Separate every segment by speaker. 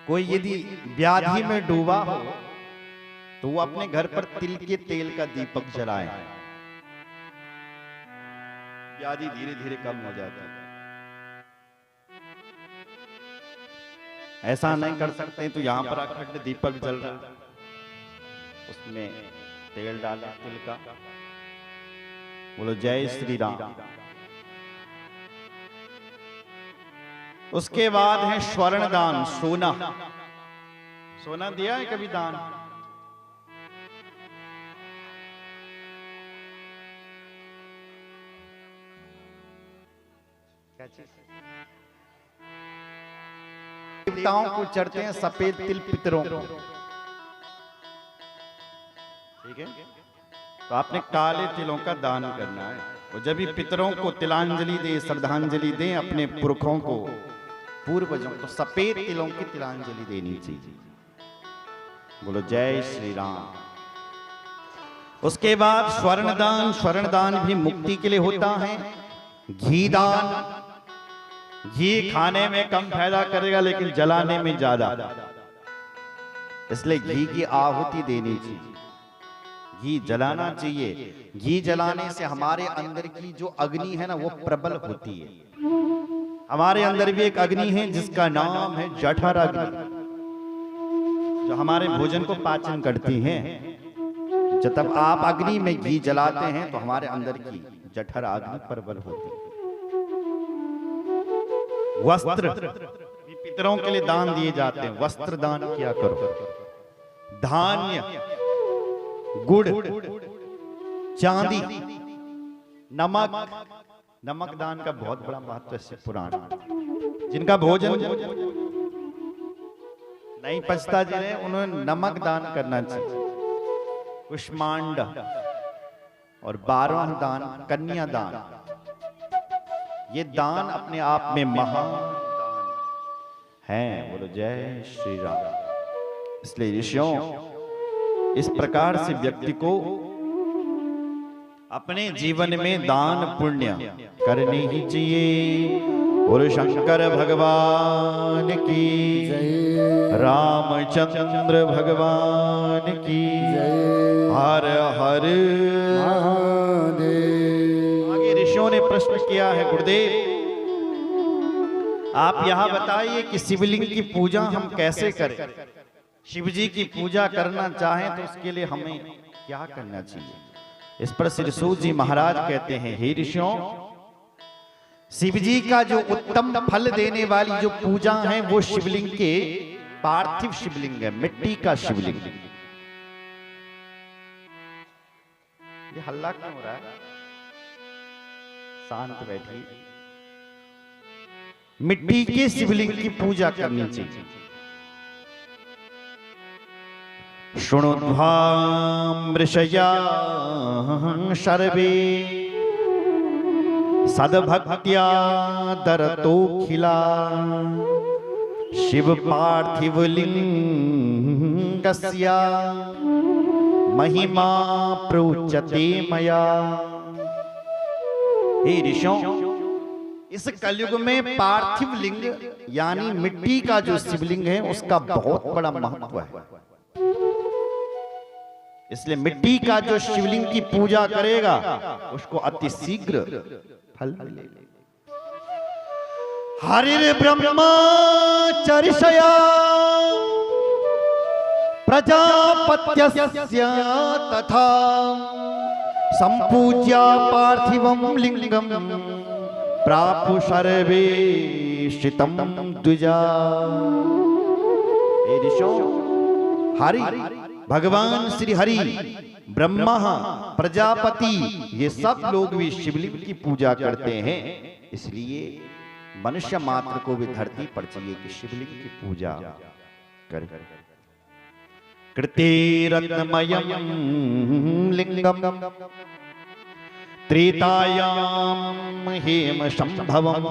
Speaker 1: कोई यदि व्याधि में डूबा हो तो वो अपने घर पर तिल के तेल का दीपक जलाए, व्याधि धीरे धीरे कम हो जाती है। ऐसा नहीं कर सकते तो यहां पर अखंड दीपक जल रहा है, उसमें तेल डालें तिल का। बोलो जय श्री राम। उसके बाद है स्वर्ण दान, सोना। सोना दिया है कभी दान? क्या चीज? देवताओं को चढ़ते हैं सफेद तिल पितरों को, ठीक है? तो आपने काले तिलों का दान करना है। और जब भी पितरों को तिलांजलि दें, श्रद्धांजलि दें अपने पुरखों को, पूर्वजों को, सफेद तिलों की तिलांजलि देनी चाहिए। बोलो जय श्री राम। उसके बाद स्वर्ण दान। स्वर्ण दान भी मुक्ति के लिए होता है। घी दान। घी खाने में कम फायदा करेगा लेकिन जलाने में ज्यादा, इसलिए घी की आहुति देनी चाहिए, घी जलाना चाहिए। घी जलाने से हमारे अंदर की जो अग्नि है ना वो प्रबल होती है। हमारे अंदर भी एक अग्नि है जिसका नाम है जठर अग्नि, जो हमारे भोजन को पाचन करती है। जब आप अग्नि में घी जलाते हैं तो हमारे अंदर की जठर अग्नि प्रबल होती है। वस्त्र पितरों के लिए दान दिए जाते हैं, वस्त्र दान किया करो। धान्य, गुड़, चांदी, नमक। नमक दान का बहुत बड़ा महत्व है पुराण। जिनका भोजन नहीं पचता जिन्हें, उन्होंने नमक दान करना चाहिए। कुष्मांड और 12वां दान कन्या दान। ये दान अपने आप में महान दान है। बोलो जय श्री राम। इसलिए ऋषियों, इस प्रकार से व्यक्ति को अपने जीवन में दान पुण्य करनी ही चाहिए। बोलो शंकर भगवान की जय, रामचंद्र भगवान की जय, हर हर महादेव। आगे ऋषियों ने प्रश्न किया है, गुरुदेव आप यहां बताइए कि शिवलिंग की पूजा हम कैसे करें? शिव जी की पूजा करना चाहें तो उसके लिए हमें क्या करना चाहिए? इस पर श्री सूत जी महाराज कहते हैं, हे ऋषियों, शिव जी का जो उत्तम फल देने वाली जो पूजा है वो शिवलिंग के पार्थिव शिवलिंग है, मिट्टी का शिवलिंग। ये हल्ला क्यों हो रहा है? शांत बैठिए। मिट्टी के शिवलिंग की पूजा करनी चाहिए। शृणुध्वां ऋषया सर्वे सद्भक्त्या दरतोऽखिला शिव पार्थिव लिंगस्य महिमा प्रोच्यते मया। हे ऋषियों, इस कलयुग में पार्थिव लिंग यानी मिट्टी का जो शिवलिंग है उसका बहुत बड़ा महत्व है। इसलिए मिट्टी का जो शिवलिंग की पूजा करेगा उसको अति शीघ्र फल मिलेगा। हरिर् ब्रह्मचर्यया प्रजापत्यस्य तथा संपूज्य पार्थिवं लिंगम प्रापु सर्वे शितम द्विजा। हे ऋषियों, हरि भगवान श्री हरि, ब्रह्मा, प्रजापति, ये सब लोग भी शिवलिंग की पूजा करते हैं। इसलिए मनुष्य मात्र को भी धरती पर चाहिए कि शिवलिंग की पूजा कर। कृते रत्नमयं लिंगम त्रेतायां हेम संभवम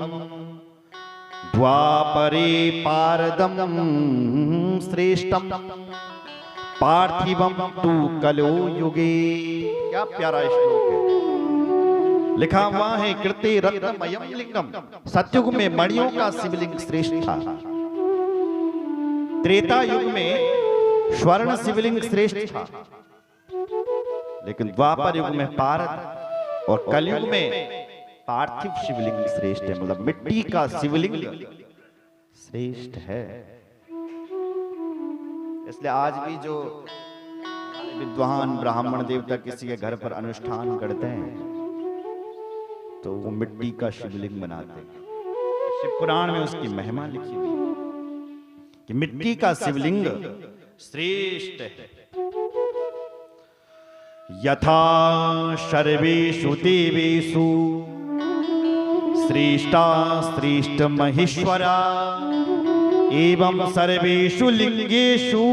Speaker 1: द्वापरे पारदम श्रेष्ठम पार्थिवम तु कलो युगे। क्या प्यारा श्लोक है, लिखा हुआ है कृते रत्नमयं लिंगम। सतयुग में मणियों का शिवलिंग श्रेष्ठ था। त्रेता युग में स्वर्ण शिवलिंग श्रेष्ठ था, लेकिन द्वापर युग में पारद और कलयुग में पार्थिव शिवलिंग श्रेष्ठ है। मतलब मिट्टी का शिवलिंग श्रेष्ठ है। इसलिए आज भी जो विद्वान ब्राह्मण देवता किसी के घर पर अनुष्ठान करते हैं तो वो मिट्टी का शिवलिंग बनाते हैं। शिव पुराण में उसकी महिमा लिखी हुई कि मिट्टी का शिवलिंग श्रेष्ठ है। यथा सर्वेषु देवेषु श्रेष्ठा श्रेष्ठ महेश्वरा एवं सर्वेषु लिंगेषु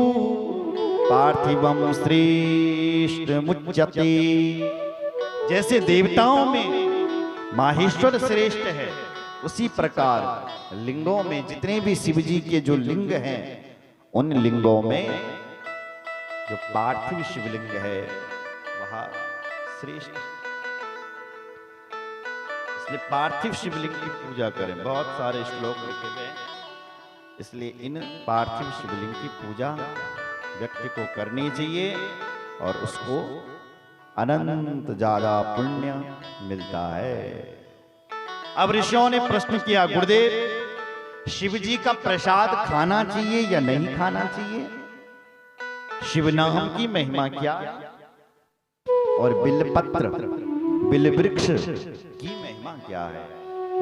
Speaker 1: पार्थिवम श्रेष्ठ मुच्यते। जैसे देवताओं में माहेश्वर श्रेष्ठ है, उसी प्रकार लिंगों में जितने भी शिव जी के जो लिंग हैं उन लिंगों में जो पार्थिव शिवलिंग है वह श्रेष्ठ। इसलिए पार्थिव शिवलिंग की पूजा करें। बहुत सारे श्लोक लिखे हुए हैं, इसलिए इन पार्थिव शिवलिंग की पूजा व्यक्ति को करनी चाहिए और उसको अनंत ज्यादा पुण्य मिलता है। अब ऋषियों ने प्रश्न किया, गुरुदेव शिव जी का प्रसाद खाना चाहिए या नहीं खाना चाहिए? शिव नाम की महिमा क्या और बिल्वपत्र बिल वृक्ष की महिमा क्या है,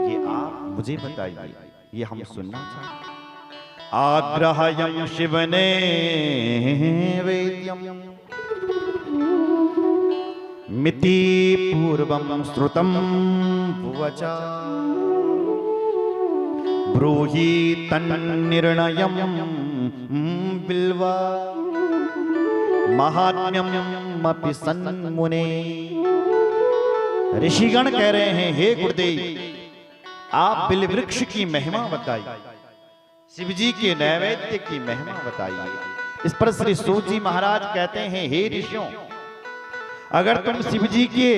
Speaker 1: ये आप मुझे बताइए, ये हम सुनना चाहते। आग्रहयं शिवने वेद्यम मिति पूर्वं श्रुतं वचा ब्रूहि तन्निर्णयं बिल्वा महात्म्यम् अपि सन्मुने। ऋषिगण कह रहे हैं, हे गुरुदेव आप बिल वृक्ष की महिमा बताइए, शिव जी के नैवेद्य की महिमा बताइए। इस पर श्री सूत जी महाराज कहते हैं, हे ऋषियों अगर तुम शिव जी के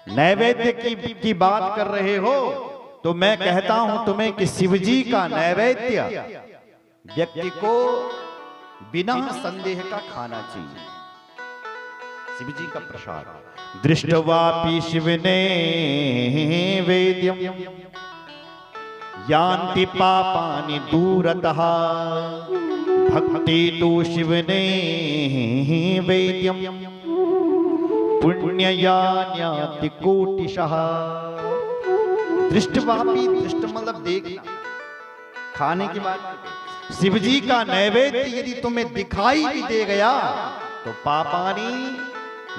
Speaker 1: नैवेद्य की बात कर रहे हो तो मैं कहता हूं तुम्हें कि शिव जी का नैवेद्य व्यक्ति को बिना संदेह का खाना चाहिए। शिव जी का प्रसाद दृष्टवापि शिवने वेद्यम यान्ति पापानि दूरतः भक्ति तु शिवने वेद्यम पुण्ययान्याति कोटिशः। दृष्टवापी, दृष्ट मतलब देखना, खाने की बात। शिव जी का नैवेद्य यदि तुम्हें दिखाई भी दे गया तो पापानी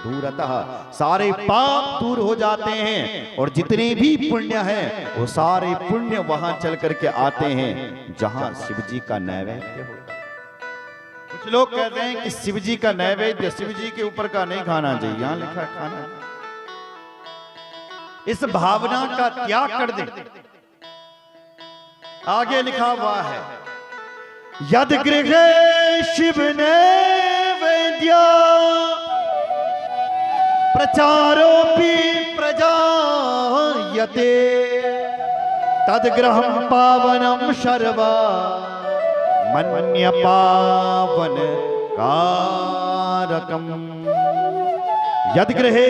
Speaker 1: दूरतः, सारे पाप दूर हो जाते हैं और जितने भी पुण्य हैं वो सारे पुण्य वहां चल करके आते हैं जहां शिव जी का नैवेद्य होता है। कुछ लोग कहते हैं कि शिव जी का नैवेद्य शिव जी के ऊपर का नहीं खाना चाहिए, यहां लिखा है खाना। इस भावना का त्याग कर दे। आगे लिखा हुआ है, यद गृहे शिव नैवेद्य प्रचारोपि प्रजायते तद्ग्रहं पावनं शर्वा मन्य पावन कारकम। यद गृहे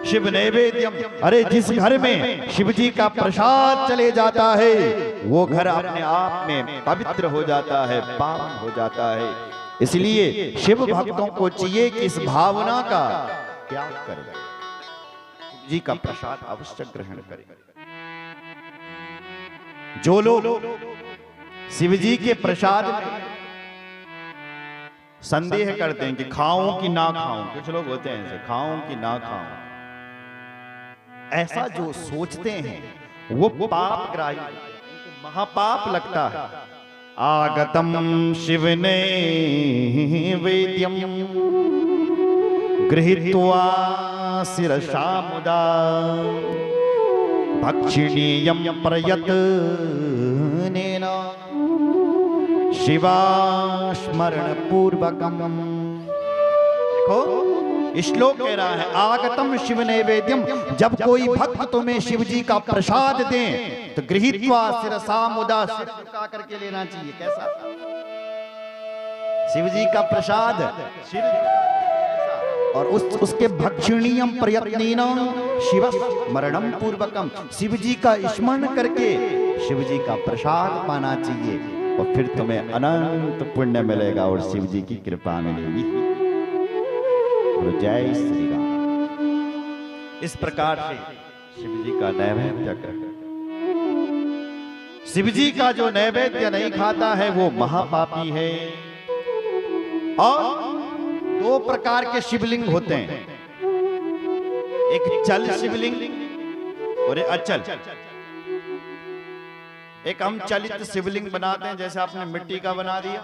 Speaker 1: शिव नैवेद्यम, अरे जिस घर में शिव जी का प्रसाद चले जाता है वो घर अपने आप में पवित्र हो जाता है, पावन हो जाता है। इसलिए शिव भक्तों को चाहिए कि इस भावना का त्याग करें, शिव जी का प्रसाद अवश्य ग्रहण करें। जो लोग शिव जी के प्रसाद में संदेह करते हैं कि खाऊं कि ना खाऊं, कुछ लोग होते हैं ऐसे, खाऊं कि ना खाऊं, ऐसा जो सोचते हैं वो पाप ग्राही, उनको महापाप लगता है। आगतम शिवने वेद्यम गृहीत्वा शिरसा मुदा भक्षिणीयं प्रयत्नेन शिवा स्मरण पूर्वकम। देखो श्लोक कह रहा है आगतम शिव नैवेद्यम, जब कोई भक्त तुम्हें शिव जी का प्रसाद दे तो गृहीत्वा शिरसा मुदा, सिर झुका करके लेना चाहिए। कैसा शिव जी का प्रसाद, और उसके भक्षणीयम प्रयत्नेन शिव स्मरणम पूर्वकम, शिव जी का स्मरण करके शिव जी का प्रसाद पाना चाहिए, और फिर तुम्हें अनंत पुण्य मिलेगा और शिव जी की कृपा मिलेगी। जय श्री राम। इस प्रकार से शिव जी का नैवेद्य कर, शिव जी का जो नैवेद्य नहीं खाता है वो महापापी है। और दो प्रकार के शिवलिंग होते हैं, एक चल शिवलिंग और एक अचल। एक हम चलित शिवलिंग बनाते हैं, जैसे आपने मिट्टी का बना दिया,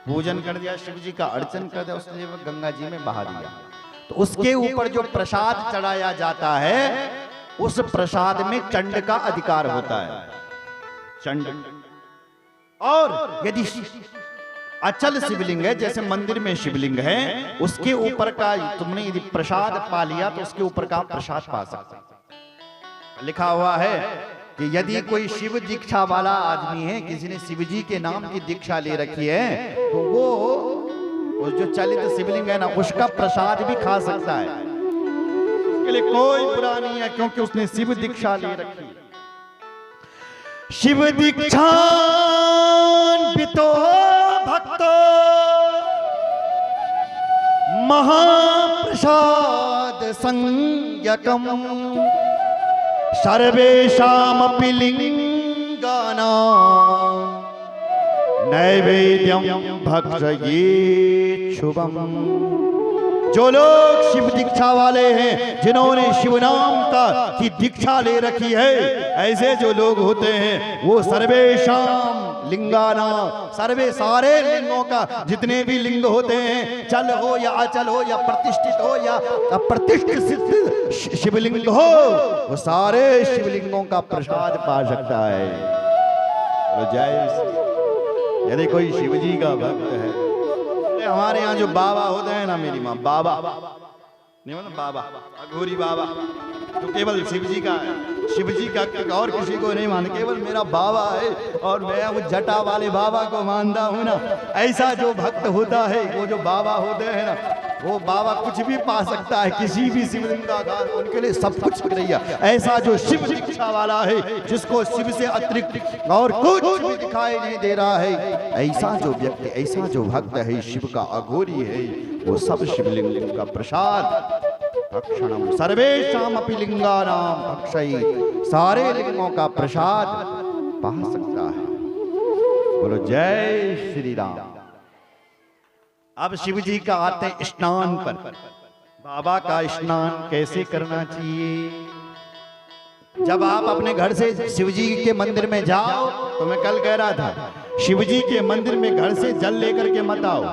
Speaker 1: पूजन कर दिया, शिव जी का अर्चन कर दिया, उसने गंगा जी में बहा दिया, तो उसके ऊपर जो प्रसाद चढ़ाया जाता है उस प्रसाद में चंड का अधिकार होता है, चंड। और यदि अचल शिवलिंग है, जैसे मंदिर में शिवलिंग है, उसके ऊपर का तुमने यदि प्रसाद पा लिया तो उसके ऊपर का प्रसाद पा सकते। लिखा हुआ है कि यदि कोई शिव दीक्षा वाला आदमी है, किसी ने शिव जी के नाम की दीक्षा ले रखी है, तो वो जो चलित शिवलिंग है ना, उसका प्रसाद भी खा सकता है, उसके लिए कोई बुरा नहीं है, क्योंकि उसने शिव दीक्षा ले रखी। शिव दीक्षा भक्तो महाप्रसाद संज्ञकम सर्वेषामपि लिंगानां नैवेद्यम भक्षयेत् शुभम। जो लोग शिव दीक्षा वाले हैं, जिन्होंने शिव नाम की दीक्षा ले रखी है, ऐसे जो लोग होते हैं वो सर्वेषाम लिंगाना, सारे लिंगों का, जितने भी लिंग होते हैं, चल हो या अचल हो या प्रतिष्ठित हो या अप्रतिष्ठित शिवलिंग हो, वो सारे शिवलिंगों का प्रसाद पा सकता है। तो जय, यदि कोई शिव जी का भक्त है, हमारे यहाँ जो बाबा होते हैं ना, मेरी माँ बाबा नहीं, मतलब बाबा अघोरी बाबा, तो केवल शिव जी का है, शिव जी का और किसी को नहीं मानते, केवल मेरा बाबा है और मैं वो जटा वाले बाबा को मानता हूँ ना। ऐसा जो भक्त होता है, वो जो बाबा होते हैं ना, वो बाबा कुछ भी पा सकता है, किसी भी शिवलिंग का आधार, उनके लिए सब कुछ करिए। ऐसा जो शिव दीक्षा वाला है, जिसको शिव से अतिरिक्त और कुछ भी दिखाई नहीं दे रहा है, ऐसा जो व्यक्ति, ऐसा जो भक्त है, शिव का अघोरी है, वो सब शिवलिंग का प्रसाद भक्षणम सर्वेषामपि लिंगानां भक्षयेत्, सारे लिंगों का प्रसाद पा सकता है। बोलो जय श्री राम। अब शिव जी का आते हैं स्नान पर। बाबा का स्नान कैसे करना चाहिए? जब आप अपने घर से शिव जी के मंदिर में जाओ, तो मैं कल कह रहा था, शिव जी के मंदिर में घर से जल लेकर के मत आओ।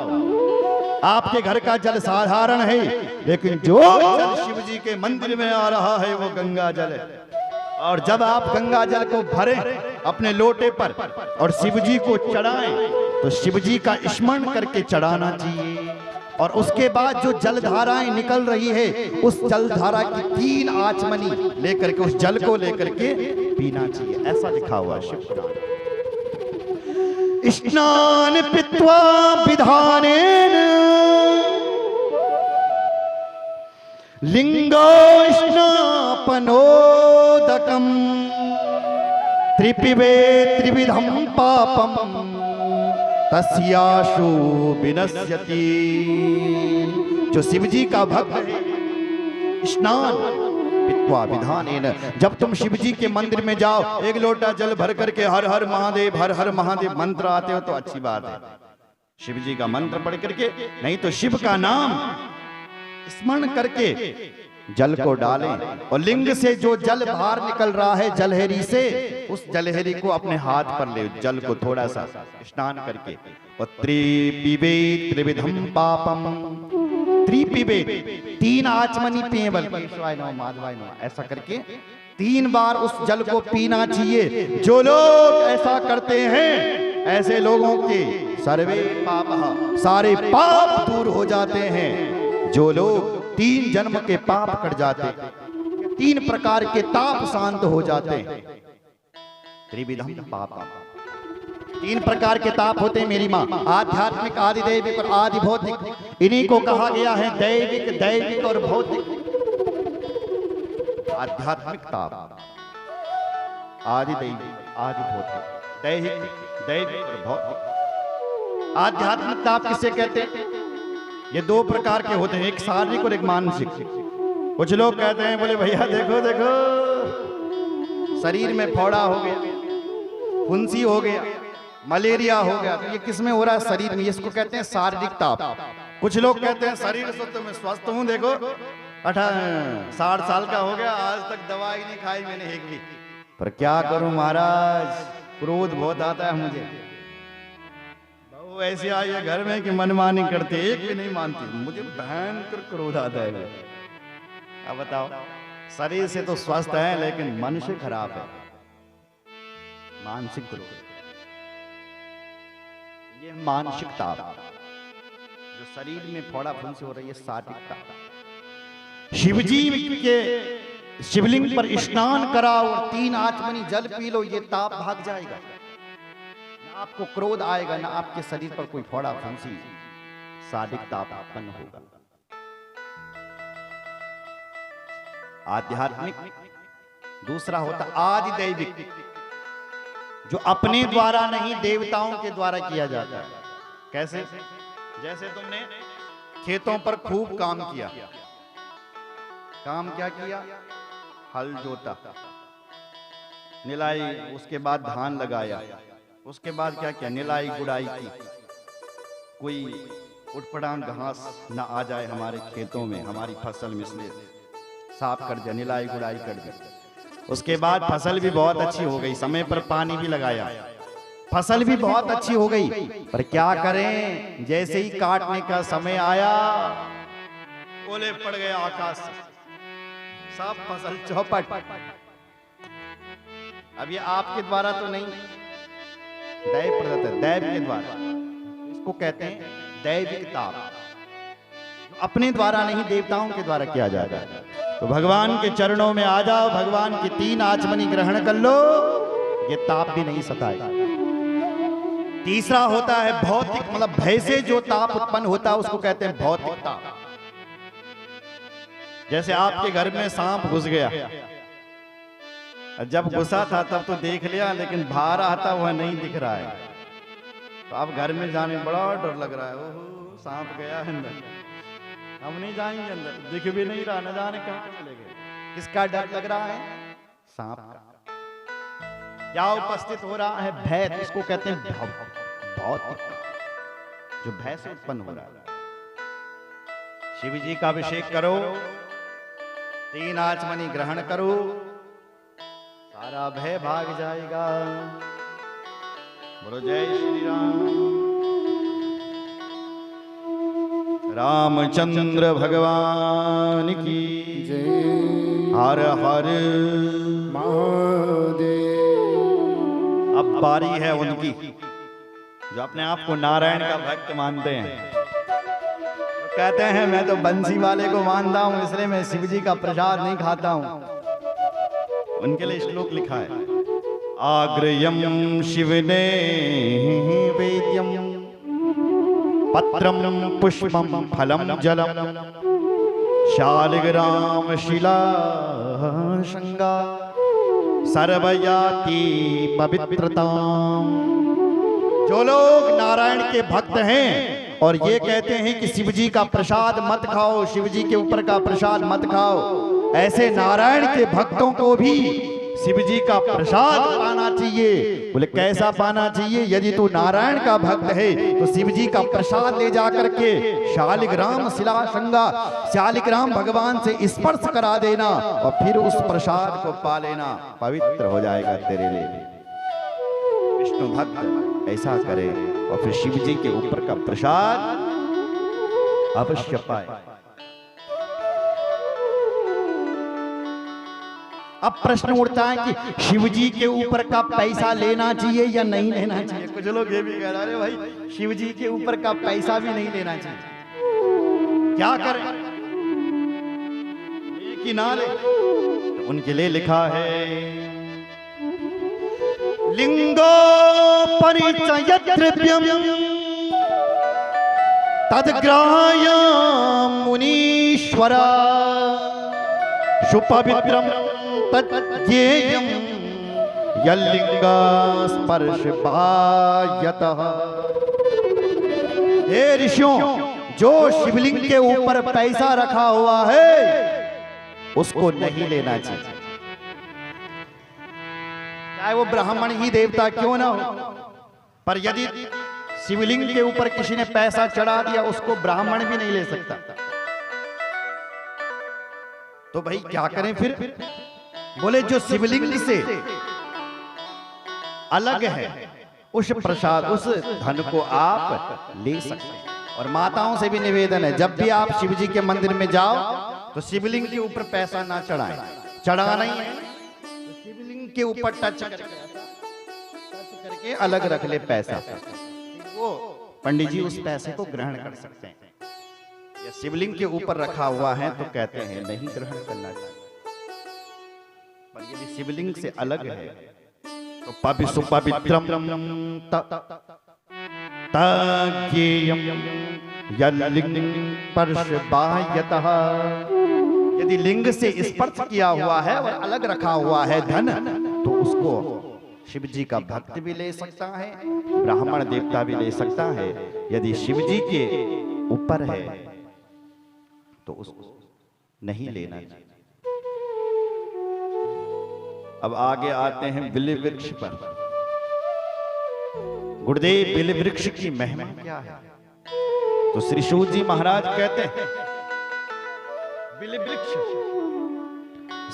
Speaker 1: आपके घर का जल साधारण है, लेकिन जो जल शिव जी के मंदिर में आ रहा है वो गंगा जल है। और जब आप गंगा जल को भरें अपने लोटे पर और शिव जी को चढ़ाएं, तो शिव जी का स्मरण करके चढ़ाना चाहिए। और उसके बाद जो जलधाराएं निकल रही है, उस जलधारा की 3 आचमनी लेकर के, उस जल को लेकर के पीना चाहिए। ऐसा लिखा हुआ शिव पुराण। स्नान पित्वा विधानेन लिंगो स्नापनोदकम त्रिपिबे त्रिविधम पापम तस्याशु विनश्यति। जो शिव जी का भक्त है, स्नान पित्वा विधानेन, जब तुम शिव जी के मंदिर में जाओ, एक लोटा जल भर करके हर हर महादेव हर हर महादेव मंत्र आते हो तो अच्छी बात है, शिव जी का मंत्र पढ़ करके, नहीं तो शिव का नाम स्मरण करके जल को डालें। और लिंग से जो जल बाहर निकल रहा है जलहरी से, उस जलहरी को अपने हाथ पर ले, जल को थोड़ा सा स्नान करके, और त्रिपिबे त्रिविधम पापम, त्रिपिबे 3 आचमनी पिए, बल्कि ऐसा करके 3 बार उस जल को पीना चाहिए। जो लोग ऐसा करते हैं, ऐसे लोगों के सर्वे पाप, सारे पाप दूर हो जाते हैं। जो लोग 3 जन्म के पाप कट जाते, 3 प्रकार के ताप शांत हो जाते हैं। त्रिविधम पाप, 3 प्रकार के ताप होते हैं मेरी माँ, आध्यात्मिक, आदि दैविक और आदि भौतिक। इन्हीं को कहा गया है दैविक, दैविक और भौतिक। आध्यात्मिक ताप, आदि दैविक, आदि भौतिक, दैविक और भौतिक। आध्यात्मिक ताप किसे कहते हैं? ये 2 प्रकार के होते हैं, एक शारीरिक और एक मानसिक। कुछ लोग कहते हैं, बोले भैया देखो देखो, शरीर में फोड़ा हो गया, फुंसी हो गया, मलेरिया हो गया, तो ये किसमें हो रहा है? शरीर में। इसको कहते हैं शारीरिक ताप। कुछ लोग कहते हैं शरीर से तो मैं स्वस्थ हूं, देखो 60 साल का हो गया, आज तक दवाई नहीं खाई मैंने एक भी। पर क्या करूं महाराज, क्रोध बहुत आता है मुझे। बहू ऐसी आई है घर में कि मनमानी करते, एक भी नहीं मानती, मुझे भयंकर क्रोध आता है। अब बताओ, शरीर से तो स्वस्थ है लेकिन मन से खराब है, मानसिक क्रोध। ये मानसिक ताप, जो शरीर में फोड़ा फुंसी हो रही है, शारीरिक ताप। शिवजी के शिवलिंग पर स्नान कराओ और 3 आचमनी जल पी लो, ये ताप भाग जाएगा। ना आपको क्रोध आएगा, ना आपके शरीर पर कोई फोड़ा फुंसी, शारीरिक ताप उत्पन्न होगा। आध्यात्मिक दूसरा होता आदि दैविक, जो अपने द्वारा नहीं देवताओं के द्वारा किया जाता है। कैसे? जैसे तुमने खेतों पर खूब काम किया, काम क्या किया? हल जोता, निलाई, उसके बाद धान लगाया, उसके बाद क्या किया? निलाई गुड़ाई की। कोई उठपटांग घास ना आ जाए हमारे खेतों में, हमारी फसल में, इसलिए साफ कर दिया, निलाई गुड़ाई कर दिया। उसके बाद फसल भी बहुत अच्छी हो गई, समय पर पानी भी लगाया, फसल भी बहुत अच्छी हो गई। पर क्या करें, जैसे ही काटने का समय आया, ओले पड़ गए आकाश से, सब फसल चौपट। अब ये आपके द्वारा तो नहीं, दैव प्रदत्त है, दैव के द्वारा। इसको कहते हैं दैविक ताप, अपने द्वारा नहीं देवताओं के द्वारा किया जाता है। तो भगवान के चरणों में आ जाओ, भगवान की 3 आचमनी ग्रहण कर लो, ये ताप भी नहीं सताएगा। तीसरा होता है भौतिक, मतलब भय से जो ताप उत्पन्न होता है उसको कहते हैं भौतिक ताप। जैसे आपके घर में सांप घुस गया, जब घुसा था तब तो देख लिया, लेकिन बाहर आता वह नहीं दिख रहा है, तो अब घर में जाने बड़ा डर लग रहा है। ओहो, सांप गया है अंदर, हम नहीं जाएंगे अंदर, दिख भी नहीं रहा, न जाने कहां चले गए। किसका डर लग रहा है? सांप का। क्या उपस्थित हो रहा है? भय। इसको कहते हैं भौतिक, जो भय से उत्पन्न हो रहा है। शिव जी का अभिषेक करो, 3 आचमनी ग्रहण करो, सारा भय भाग जाएगा। बोलो जय श्री राम। रामचंद्र भगवान की जय। हर हर महादेव। अब बारी है उनकी जो अपने आप को नारायण का भक्त मानते हैं, तो कहते हैं मैं तो बंसी वाले को मानता हूं, इसलिए मैं शिव जी का प्रसाद नहीं खाता हूं। उनके लिए श्लोक लिखा है, आग्रयम शिवने वेद्यम पत्रम पुष्पम फलम जलम शालिग्राम शिला शंगा सर्वयाति पवित्रताम। जो लोग नारायण के भक्त हैं और ये कहते हैं कि शिव जी का प्रसाद मत खाओ, शिव जी के ऊपर का प्रसाद मत खाओ, ऐसे नारायण के भक्तों को भी शिव जी का प्रसाद पाना चाहिए। बोले कैसा पाना चाहिए? यदि तू नारायण का भक्त है तो शिव जी का प्रसाद ले जाकर के शालिग्राम शिलाशंगा, शालिग्राम भगवान से स्पर्श करा देना और फिर उस प्रसाद को पा लेना, पवित्र हो जाएगा तेरे लिए। विष्णु भक्त ऐसा करे और फिर शिव जी के ऊपर का प्रसाद अवश्य पाए। अब प्रश्न उठता है कि शिव जी के ऊपर का पैसा लेना चाहिए या नहीं लेना चाहिए। कुछ लोग ये भी कह रहे हैं भाई शिव जी के ऊपर का पैसा भी नहीं लेना चाहिए, क्या करें? किनारे, तो उनके लिए लिखा है लिंगो परिचय द्रव्यम तद्ग्राह्य मुनीश्वरा सुपवित्रम तज्ञेयम यल्लिंगा स्पर्श बायतः। हे ऋषियों, जो शिवलिंग के ऊपर पैसा रखा हुआ है उसको नहीं लेना चाहिए, चाहे वो ब्राह्मण ही देवता क्यों ना हो। पर यदि शिवलिंग के ऊपर किसी ने पैसा चढ़ा दिया उसको ब्राह्मण भी नहीं ले सकता। तो भाई क्या करें फिर? बोले जो शिवलिंग से अलग है उस प्रसाद, उस धन को आप ले सकते हैं। और माताओं से भी निवेदन है, जब भी आप शिव जी के मंदिर में जाओ तो शिवलिंग के ऊपर पैसा ना चढ़ाएं। चढ़ाना ही है तो शिवलिंग के ऊपर टच करके अलग रख ले पैसा, वो पंडित जी उस पैसे को ग्रहण कर सकते हैं। या शिवलिंग के ऊपर रखा हुआ है तो कहते हैं नहीं ग्रहण करना चाहिए। पर यदि शिवलिंग से अलग है तो पवित्रम तज्ञेयम यल्लिंग स्पर्श बाह्यतः। यदि लिंग से स्पर्श किया हुआ है और अलग रखा हुआ है धन, तो उसको शिव जी का भक्त भी ले सकता है, ब्राह्मण देवता भी ले सकता है। यदि शिव जी के ऊपर है तो उसको नहीं लेना चाहिए। अब आगे आते हैं बिल्व वृक्ष पर। गुरुदेव बिल्व वृक्ष की महिमा क्या है? तो श्री सूत जी महाराज कहते हैं बिल्व वृक्ष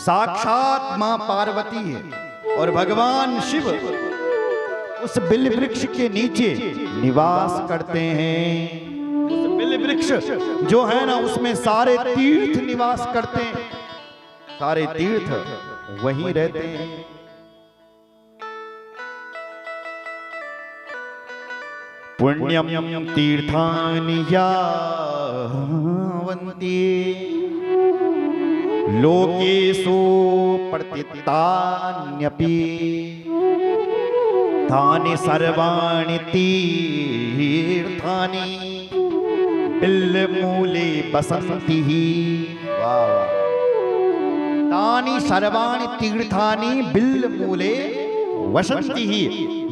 Speaker 1: साक्षात मां पार्वती है और भगवान शिव उस बिल्व वृक्ष के नीचे निवास करते हैं। उस बिल्व वृक्ष जो है ना, उसमें सारे तीर्थ निवास करते हैं, सारे तीर्थ वहीं रहते हैं। पुण्यम तीर्थानि यावन्ति लोकेषु प्रतितान्यपि तानि सर्वाणि तीर्थानि बिल्वमूले बसन्ति। वाह, तानि सर्वाणि तीर्थानि बिल्वमूले वसन्ति।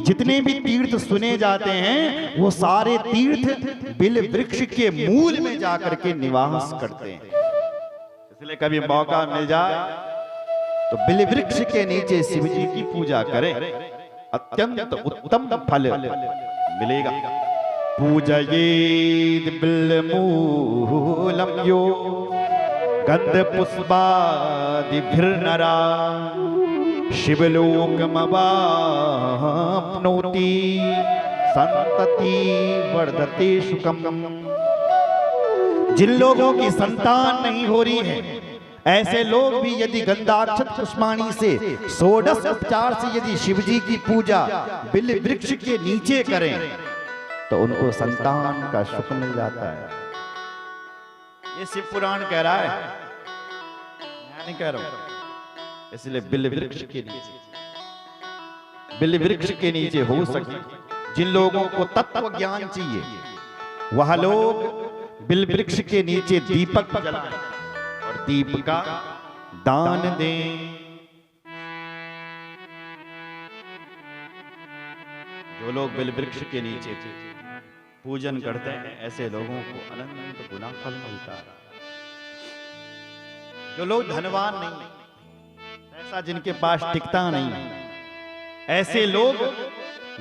Speaker 1: जितने भी तीर्थ सुने जाते हैं वो सारे तीर्थ बिल्व वृक्ष के मूल में जाकर के निवास करते हैं। इसलिए कभी मौका मिल जाए तो बिल्व वृक्ष के नीचे शिव जी की पूजा करें, अत्यंत उत्तम फल मिलेगा। पूजयेद बिल्वमूलम यो गंध पुष्पादिभिर्नरा शिवलोकमवाप्नोति संतति वर्धते सुखम। जिन लोगों की संतान नहीं हो रही है, ऐसे लोग भी यदि गंधाक्षत पुष्पाणि से षोडश उपचार से यदि शिवजी की पूजा बिल्व वृक्ष के नीचे करें तो उनको संतान का सुख मिल जाता है। ये शिव पुराण कह रहा है, मैं नहीं कह रहा हूं। इसलिए बिल्व वृक्ष के नीचे, बिल्व वृक्ष के नीचे हो सके जिन लोगों को तत्व ज्ञान चाहिए वह लोग बिल्व वृक्ष के नीचे दीपक जलाएं और दीप का दान दें। जो लोग बिल्व वृक्ष के नीचे पूजन करते हैं ऐसे लोगों को अनंत गुना फल मिलता है। जो लोग धनवान नहीं, ऐसा जिनके पास टिकता नहीं, ऐसे लोग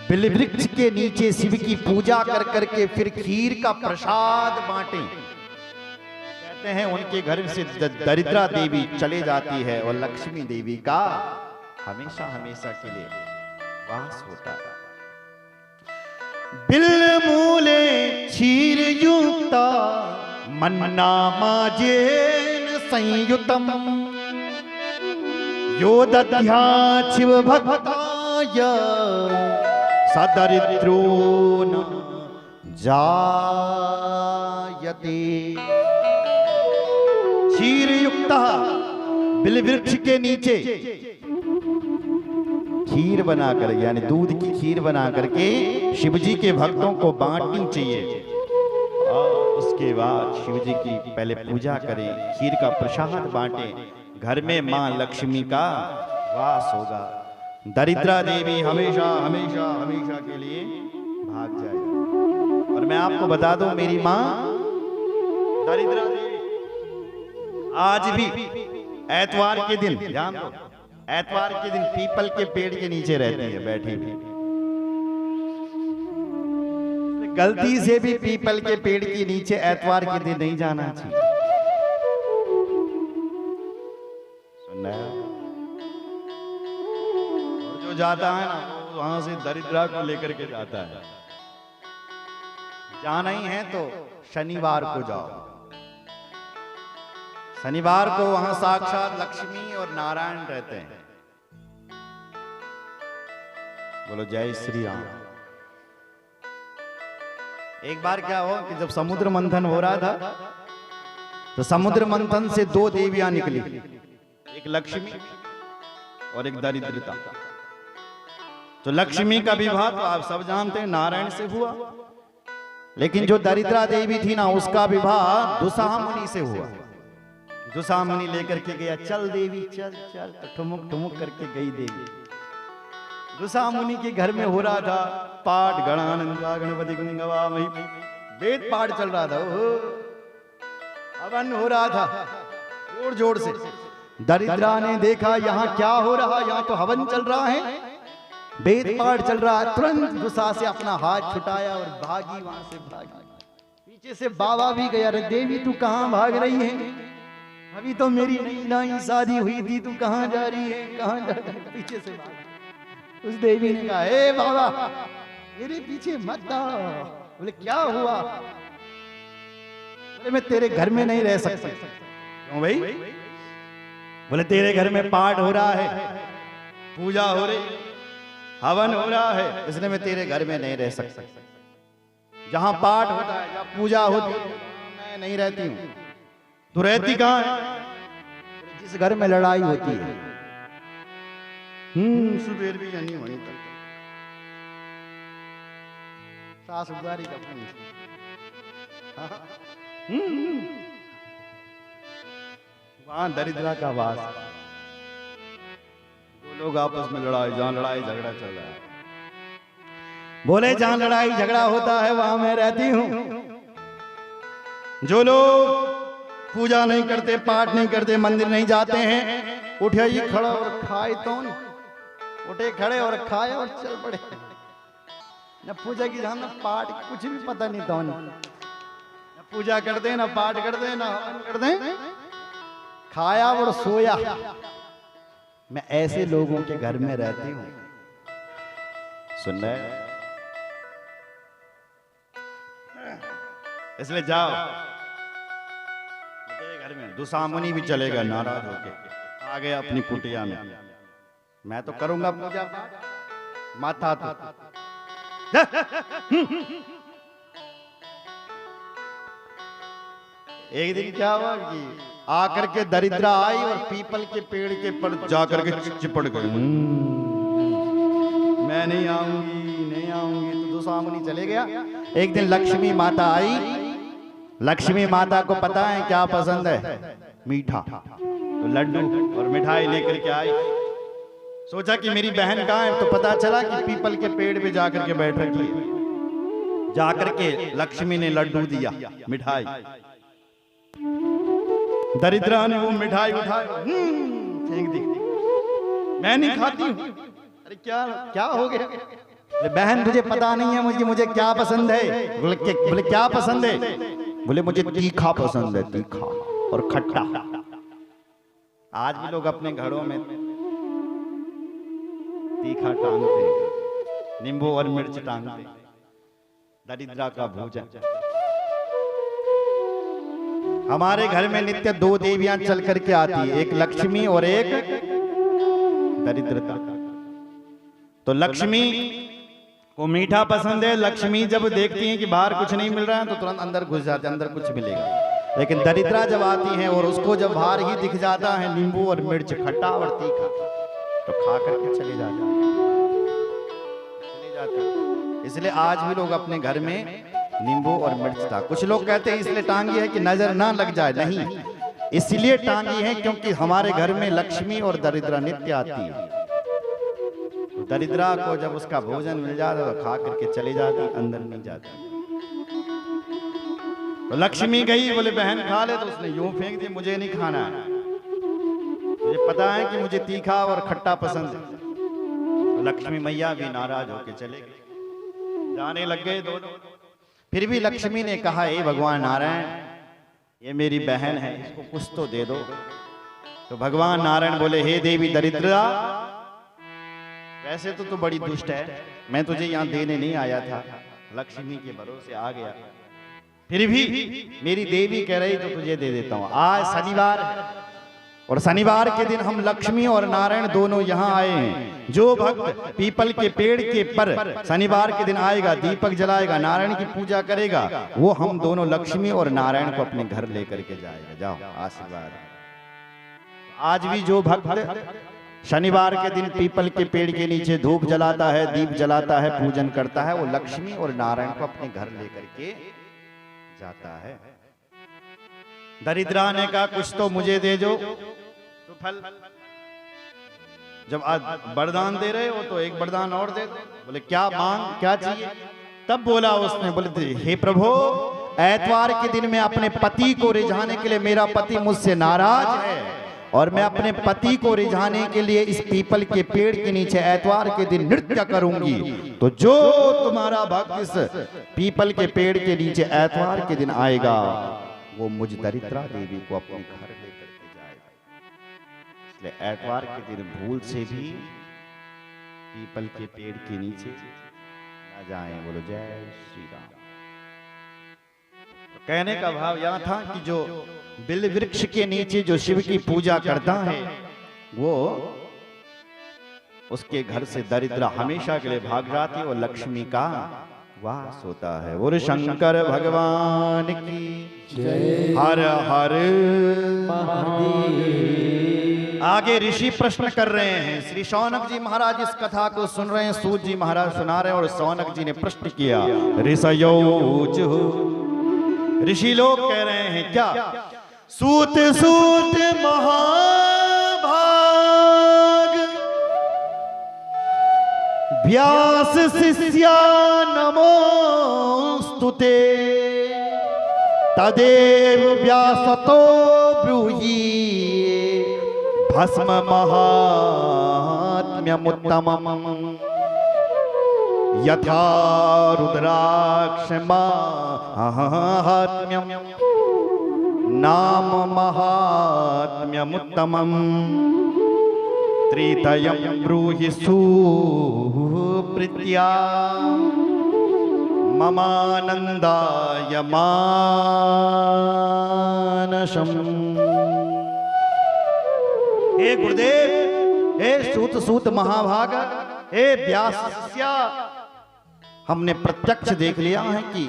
Speaker 1: बिल्व वृक्ष के नीचे शिव की पूजा कर करके फिर खीर का प्रसाद बांटें। कहते हैं उनके घर से दरिद्रा देवी चले जाती है और लक्ष्मी देवी का हमेशा हमेशा के लिए वास होता है। बिल्वमूले क्षीर युक्ता मन्ना माजेन संयुतम यो दद्या शिव भक्ताय सदरिद्रो न जायते। क्षीर युक्त बिल वृक्ष के नीचे खीर बनाकर, यानी दूध की खीर बना करके शिव जी के भक्तों को बांटनी चाहिए। और उसके बाद शिव जी की पहले पूजा करें, खीर का प्रसाद बांटें। घर में मां लक्ष्मी का वास होगा। दरिद्रा देवी हमेशा हमेशा हमेशा के लिए भाग जाएगी। और मैं आपको बता दूं, मेरी मां दरिद्रा देवी आज भी एतवार के दिन, जान लो, एतवार के दिन पीपल के पेड़ के नीचे रहती है बैठी हुई। गलती से भी पीपल के पेड़ के नीचे एतवार के दिन नहीं जाना चाहिए। सुनना है? और जो जाता है ना, वहां से दरिद्रा को लेकर के जाता है। जाना ही है तो शनिवार को जाओ। शनिवार को वहां साक्षात लक्ष्मी और नारायण रहते हैं। बोलो जय श्री राम। एक बार क्या हुआ कि जब समुद्र मंथन हो रहा था, तो समुद्र मंथन से दो देवियां निकली, एक लक्ष्मी और एक दरिद्रता। तो लक्ष्मी का विवाह तो आप सब जानते हैं नारायण से हुआ, लेकिन जो दरिद्रा देवी थी ना, उसका विवाह दुसाह मुनि से हुआ। दुसाह मुनि लेकर के गया, चल देवी चल चल, ठुमुक ठुमुक करके गई देवी। दुसाह मुनि के घर में हो रहा था पाठ, गणानंदा गणपति गुंगवा मही, वेद पाठ चल रहा था, हवन हो रहा था जोर जोर से। दरिद्रा ने देखा यहाँ क्या हो रहा, यहाँ तो हवन चल रहा है, वेद पाठ चल रहा है। तुरंत दुसाह से अपना हाथ छुटाया और भागी, वहां से भागी। पीछे से बाबा भी गया, अरे देवी तू कहाँ भाग रही है, अभी तो मेरी नई शादी हुई थी, तू कहाँ जा रही है, कहाँ जा रही है? पीछे से भाग। उस देवी ने कहा, ए बाबा मेरे पीछे मत आओ। बोले क्या हुआ? बोले मैं तेरे घर में नहीं रह सकती। क्यों भाई? बोले तेरे घर में पाठ हो रहा है, पूजा हो रही, हवन हो रहा है, इसलिए मैं तेरे घर में नहीं रह सकता। जहां पाठ होता है, जहां पूजा होती है, मैं नहीं रहती हूं। तू रहती कहां है? जिस घर में लड़ाई होती है। सुबेर भी नहीं वहीं तक सास उगारी का वहां दरिद्रा का वास। दो लोग आपस में लड़ाई, जहां लड़ाई झगड़ा चल रहा है, बोले जहां लड़ाई झगड़ा होता है वहां मैं रहती हूं। जो लोग पूजा नहीं करते, पाठ नहीं करते, मंदिर नहीं जाते हैं, उठे ही खड़ा और खाए तो उठे खड़े और खाए और चल पड़े। न पूजा की ध्यान, न पाठ, कुछ भी पता नहीं था। न पूजा करते, न पाठ करते, न हवन करते, खाया और सोया। मैं ऐसे लोगों के घर में रहती हूं। सुन रहे? इसलिए जाओ घर में। दुसाह मुनि भी चलेगा नाराज होके, आ गया अपनी कुटिया में। मैं तो करूंगा पूजा माथा तो। एक दिन क्या हुआ कि आकर के दरिद्रा आई और पीपल के पेड़ के पर जाकर के चिपड़ गई। मैं नहीं आऊंगी, नहीं आऊंगी। तो दुसाह मुनि चले गया। एक दिन लक्ष्मी माता आई। लक्ष्मी माता को पता है क्या पसंद है? मीठा। तो लड्डू और मिठाई लेकर के आई। सोचा कि मेरी बहन कहाँ है, तो पता चला कि पीपल के पेड़ पे जाकर के बैठ रखी है। जाकर के लक्ष्मी ने लड्डू दिया, मिठाई। दरिद्रा ने वो मिठाई उठाई फेंक दी। मैं नहीं खाती हूँ। अरे क्या क्या हो गया? बहन तुझे पता नहीं है मुझे क्या पसंद है? बोले क्या पसंद है? बोले मुझे तीखा पसंद है, तीखा और खट्टा। आज भी लोग अपने घरों में तीखा टांगते हैं, नींबू और मिर्च टांगते हैं। दरिद्रा का भोजन। हमारे घर में नित्य दो देवियां चल करके आती है, एक लक्ष्मी और एक दरिद्रता। तो लक्ष्मी को मीठा पसंद है। लक्ष्मी जब देखती हैं कि बाहर कुछ नहीं मिल रहा है तो तुरंत अंदर घुस जाते, अंदर कुछ मिलेगा। लेकिन दरिद्रा जब आती है और उसको जब बाहर ही दिख जाता है नींबू और मिर्च, खट्टा और तीखा, तो खा करके चले जाते हैं। इसलिए आज भी लोग अपने घर में नींबू और मिर्च था। कुछ लोग कहते हैं इसलिए टांगी है कि नजर ना लग जाए, नहीं, इसलिए टांगी है क्योंकि हमारे घर में लक्ष्मी और दरिद्रा नित्य आती है। दरिद्रा को जब उसका भोजन मिल जाता तो खा करके चले जाती, अंदर नहीं जाती। तो लक्ष्मी गई, बोले बहन खा ले, तो उसने यूं फेंक दिया, मुझे नहीं खाना है, मुझे पता है कि मुझे तीखा और खट्टा पसंद है। तो लक्ष्मी मैया भी नाराज होके चले गए, जाने लग गए दोनों। फिर भी लक्ष्मी ने कहा, हे भगवान नारायण, ये मेरी बहन है, इसको कुछ तो दे दो। तो भगवान नारायण बोले, हे देवी दरिद्रा, वैसे तो तू बड़ी दुष्ट है, मैं तुझे यहाँ देने नहीं आया था, लक्ष्मी के भरोसे आ गया, फिर भी मेरी देवी कह रही तो तुझे दे देता हूँ। आज शनिवार है और शनिवार के दिन हम लक्ष्मी और नारायण दोनों यहाँ आए हैं। जो भक्त पीपल के पेड़ के पर शनिवार के दिन आएगा, दीपक जलाएगा, नारायण की पूजा करेगा, वो हम दोनों लक्ष्मी और नारायण को अपने घर लेकर के जाएगा। जाओ, आशीर्वाद। आज भी जो भक्त शनिवार के दिन पीपल के पेड़ के नीचे धूप जलाता है, दीप जलाता है, पूजन करता है, वो लक्ष्मी और नारायण को अपने घर लेकर के जाता है। दरिद्रा ने कहा, कुछ तो मुझे दे जो, तो फल जब आज वरदान दे रहे हो तो एक वरदान और दे दो। बोले क्या मांग, क्या चाहिए? तब बोला उसने, बोले हे प्रभु, ऐतवार के दिन मैं अपने पति को रिझाने के लिए, मेरा पति मुझसे नाराज है और मैं अपने पति को रिझाने के लिए इस पीपल के पेड़ के नीचे ऐतवार के दिन नृत्य करूंगी, तो जो तुम्हारा भक्त इस पीपल के पेड़ के नीचे ऐतवार के दिन आएगा, वो मुझ दरिद्रा देवी को अपने घर लेकर के जाएगा। इसलिए ऐतवार के दिन भूल से भी पीपल के पेड़ के नीचे न जाएं। बोलो जय श्री राम। कहने का भाव यह था कि जो बिल वृक्ष के नीचे जो शिव की पूजा करता है, वो उसके घर से दरिद्रा हमेशा के लिए भाग जाती और लक्ष्मी का वास होता है। और शंकर भगवान की जय। हर हर महादेव। आगे ऋषि प्रश्न कर रहे हैं। श्री शौनक जी महाराज इस कथा को सुन रहे हैं, सूत जी महाराज सुना रहे हैं और शौनक जी ने प्रश्न किया। ऋषि लोग कह रहे हैं क्या? सूत सूत महाभाग, व्यास शिष्या नमोस्तुते, तदेव व्यासतो ब्रूहि भस्म महात्म्यमुत्तमम् यथा रुद्राक्ष माहात्म्यम् नाम महात्म्यमुत्तमम् त्रितयं ब्रूहि सुप्रीत्या ममानन्दाय मानसम्। हे गुरुदेव, हे सूत सूत महाभाग, हे व्यास्य, हमने प्रत्यक्ष देख लिया है कि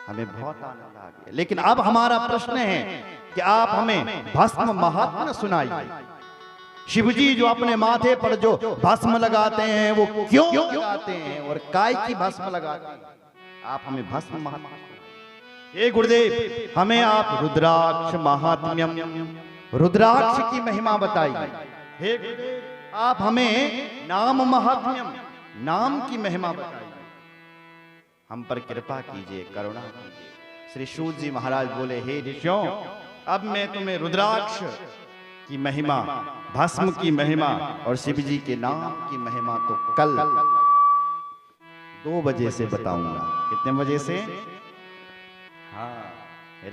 Speaker 1: हमें बहुत आनंद आ गया, लेकिन अब हमारा प्रश्न है कि आप हमें भस्म महात्म्य सुनाइए। शिवजी जो अपने माथे पर जो भस्म लगाते हैं वो क्यों लगाते हैं और काय की भस्म लगाते हैं? आप हमें भस्म महात्म्य। हे गुरुदेव, हमें आप रुद्राक्ष महात्म्यम, रुद्राक्ष की महिमा बताइए। हे गुरुदेव, आप हमें नाम महात्म्यम, नाम की महिमा बताइए। हम पर कृपा कीजिए, करुणा कीजिए। श्री सूत जी महाराज बोले, हे ऋषियों, अब मैं तुम्हें रुद्राक्ष की महिमा, भस्म की महिमा और शिव जी के नाम की महिमा तो कल 2 बजे से बताऊंगा। कितने बजे से? हाँ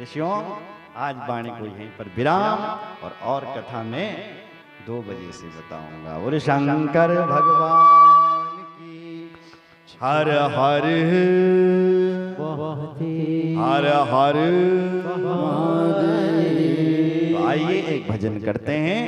Speaker 1: ऋषियों, आज वाणी को यहीं पर विराम और कथा में 2 बजे से बताऊंगा। और शंकर भगवान की हर हर हर हर। आइए एक भजन करते हैं।